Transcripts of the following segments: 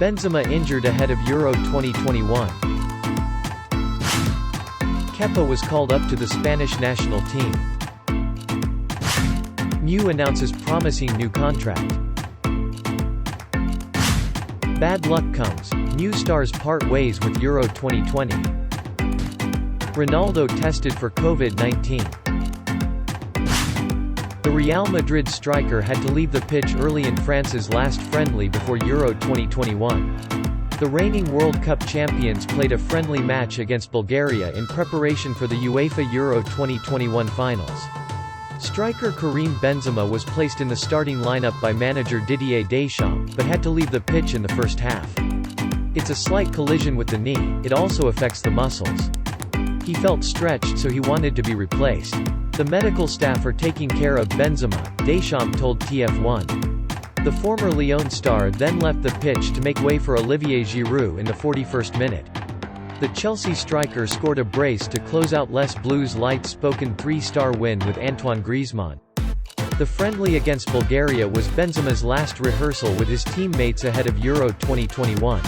Benzema injured ahead of Euro 2021. Kepa was called up to the Spanish national team. MU announces promising new contract. Bad luck comes, MU stars part ways with Euro 2020. Ronaldo tested for COVID-19. The Real Madrid striker had to leave the pitch early in France's last friendly before Euro 2021. The reigning World Cup champions played a friendly match against Bulgaria in preparation for the UEFA Euro 2021 finals. Striker Karim Benzema was placed in the starting lineup by manager Didier Deschamps, but had to leave the pitch in the first half. It's a slight collision with the knee, it also affects the muscles. He felt stretched, so he wanted to be replaced. The medical staff are taking care of Benzema, Deschamps told TF1. The former Lyon star then left the pitch to make way for Olivier Giroud in the 41st minute. The Chelsea striker scored a brace to close out Les Bleus' light-spoken 3-star win with Antoine Griezmann. The friendly against Bulgaria was Benzema's last rehearsal with his teammates ahead of Euro 2021.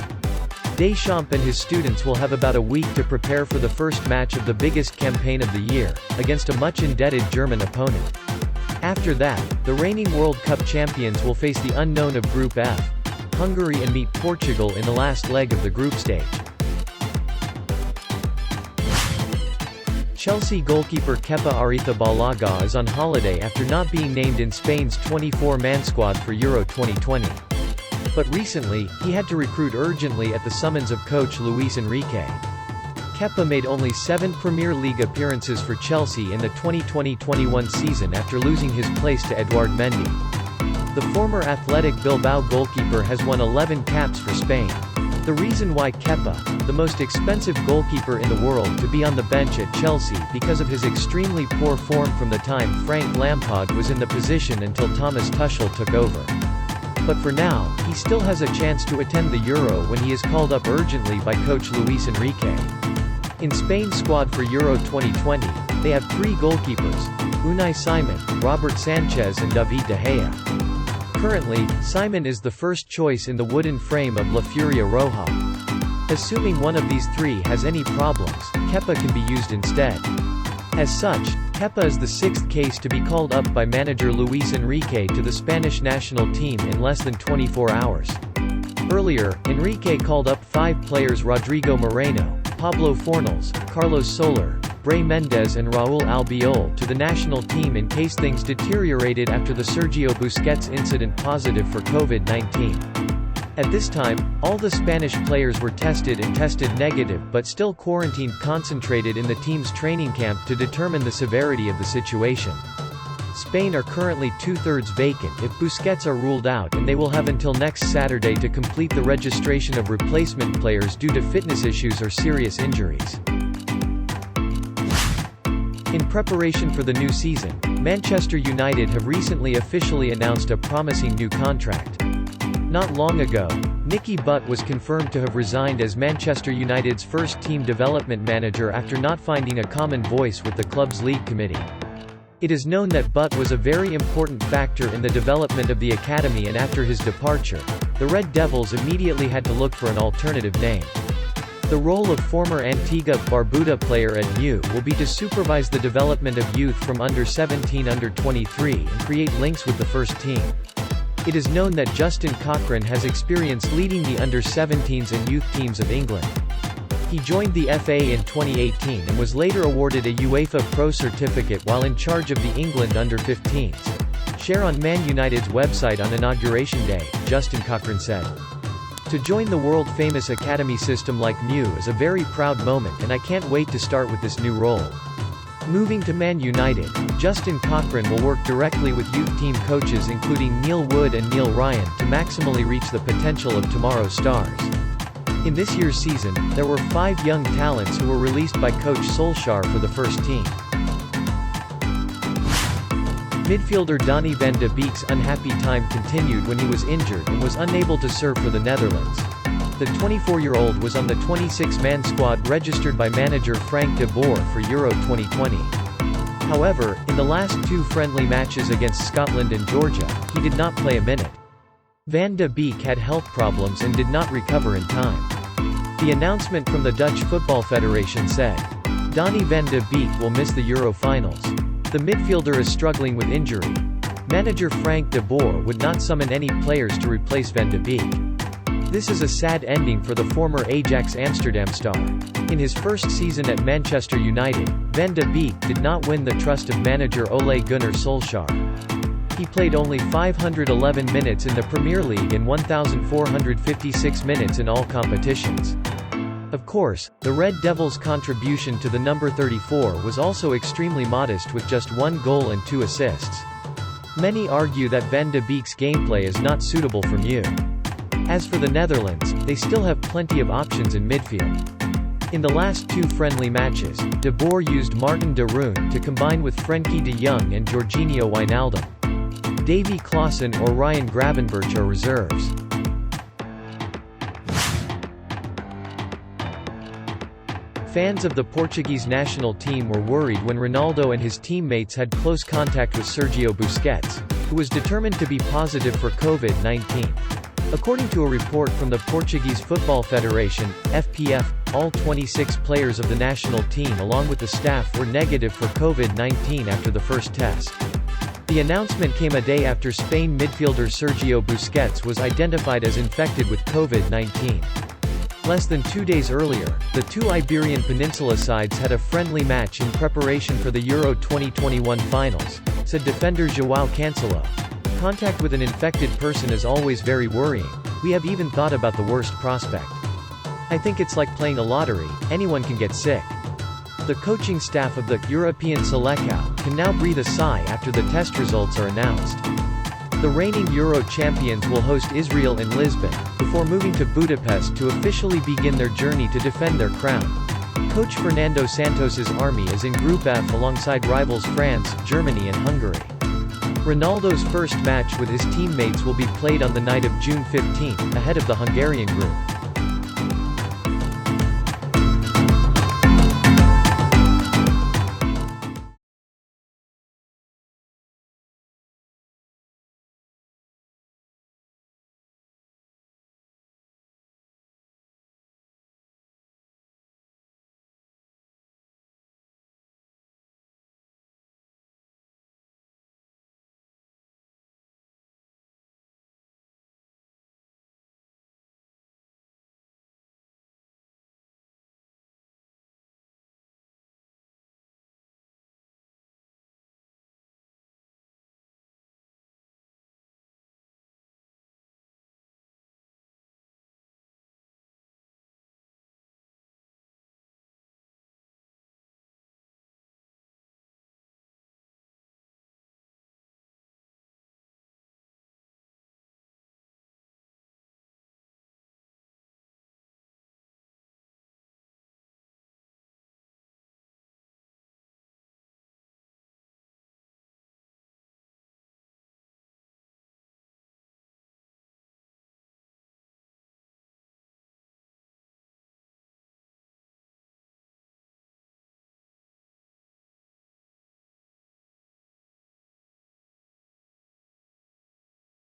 Deschamps and his students will have about a week to prepare for the first match of the biggest campaign of the year, against a much-indebted German opponent. After that, the reigning World Cup champions will face the unknown of Group F, Hungary, and meet Portugal in the last leg of the group stage. Chelsea goalkeeper Kepa Arrizabalaga is on holiday after not being named in Spain's 24-man squad for Euro 2020. But recently, he had to recruit urgently at the summons of coach Luis Enrique. Kepa made only 7 Premier League appearances for Chelsea in the 2020-21 season after losing his place to Eduard Mendy. The former Athletic Bilbao goalkeeper has won 11 caps for Spain. The reason why Kepa, the most expensive goalkeeper in the world to be on the bench at Chelsea because of his extremely poor form from the time Frank Lampard was in the position until Thomas Tuchel took over. But for now, he still has a chance to attend the Euro when he is called up urgently by coach Luis Enrique. In Spain's squad for Euro 2020, they have 3 goalkeepers: Unai Simon, Robert Sanchez and David De Gea. Currently, Simon is the first choice in the wooden frame of La Furia Roja. Assuming one of these 3 has any problems, Kepa can be used instead. As such, Kepa is the 6th case to be called up by manager Luis Enrique to the Spanish national team in less than 24 hours. Earlier, Enrique called up 5 players: Rodrigo Moreno, Pablo Fornals, Carlos Soler, Bray Mendes and Raúl Albiol to the national team in case things deteriorated after the Sergio Busquets incident positive for COVID-19. At this time, all the Spanish players were tested negative but still quarantined concentrated in the team's training camp to determine the severity of the situation. Spain are currently 2/3 vacant if Busquets are ruled out, and they will have until next Saturday to complete the registration of replacement players due to fitness issues or serious injuries. In preparation for the new season, Manchester United have recently officially announced a promising new contract. Not long ago, Nicky Butt was confirmed to have resigned as Manchester United's first team development manager after not finding a common voice with the club's league committee. It is known that Butt was a very important factor in the development of the academy, and after his departure, the Red Devils immediately had to look for an alternative name. The role of former Antigua Barbuda player at MU will be to supervise the development of youth from under-17 under-23 and create links with the first team. It is known that Justin Cochrane has experience leading the under-17s and youth teams of England. He joined the FA in 2018 and was later awarded a UEFA Pro certificate while in charge of the England under-15s. Share on Man United's website on Inauguration Day, Justin Cochrane said. To join the world-famous academy system like MU is a very proud moment, and I can't wait to start with this new role. Moving to Man United, Justin Cochrane will work directly with youth team coaches including Neil Wood and Neil Ryan to maximally reach the potential of tomorrow's stars. In this year's season, there were 5 young talents who were released by coach Solskjaer for the first team. Midfielder Donny van de Beek's unhappy time continued when he was injured and was unable to serve for the Netherlands. The 24-year-old was on the 26-man squad registered by manager Frank de Boer for Euro 2020. However, in the last 2 friendly matches against Scotland and Georgia, he did not play a minute. Van de Beek had health problems and did not recover in time. The announcement from the Dutch Football Federation said, Donny van de Beek will miss the Euro finals. The midfielder is struggling with injury. Manager Frank de Boer would not summon any players to replace Van de Beek. This is a sad ending for the former Ajax Amsterdam star. In his first season at Manchester United, Van de Beek did not win the trust of manager Ole Gunnar Solskjaer. He played only 511 minutes in the Premier League and 1,456 minutes in all competitions. Of course, the Red Devils' contribution to the number 34 was also extremely modest with just 1 goal and 2 assists. Many argue that Van de Beek's gameplay is not suitable for Mu. As for the Netherlands, they still have plenty of options in midfield. In the last 2 friendly matches, De Boer used Martin de Roon to combine with Frenkie de Jong and Jorginho Wijnaldum. Davy Klaassen or Ryan Gravenberch are reserves. Fans of the Portuguese national team were worried when Ronaldo and his teammates had close contact with Sergio Busquets, who was determined to be positive for COVID-19. According to a report from the Portuguese Football Federation, FPF, all 26 players of the national team along with the staff were negative for COVID-19 after the first test. The announcement came a day after Spain midfielder Sergio Busquets was identified as infected with COVID-19. Less than 2 days earlier, the 2 Iberian Peninsula sides had a friendly match in preparation for the Euro 2021 finals, said defender João Cancelo. Contact with an infected person is always very worrying. We have even thought about the worst prospect. I think it's like playing a lottery, anyone can get sick. The coaching staff of the European Seleção can now breathe a sigh after the test results are announced. The reigning Euro champions will host Israel in Lisbon, before moving to Budapest to officially begin their journey to defend their crown. Coach Fernando Santos's army is in Group F alongside rivals France, Germany and Hungary. Ronaldo's first match with his teammates will be played on the night of June 15, ahead of the Hungarian group.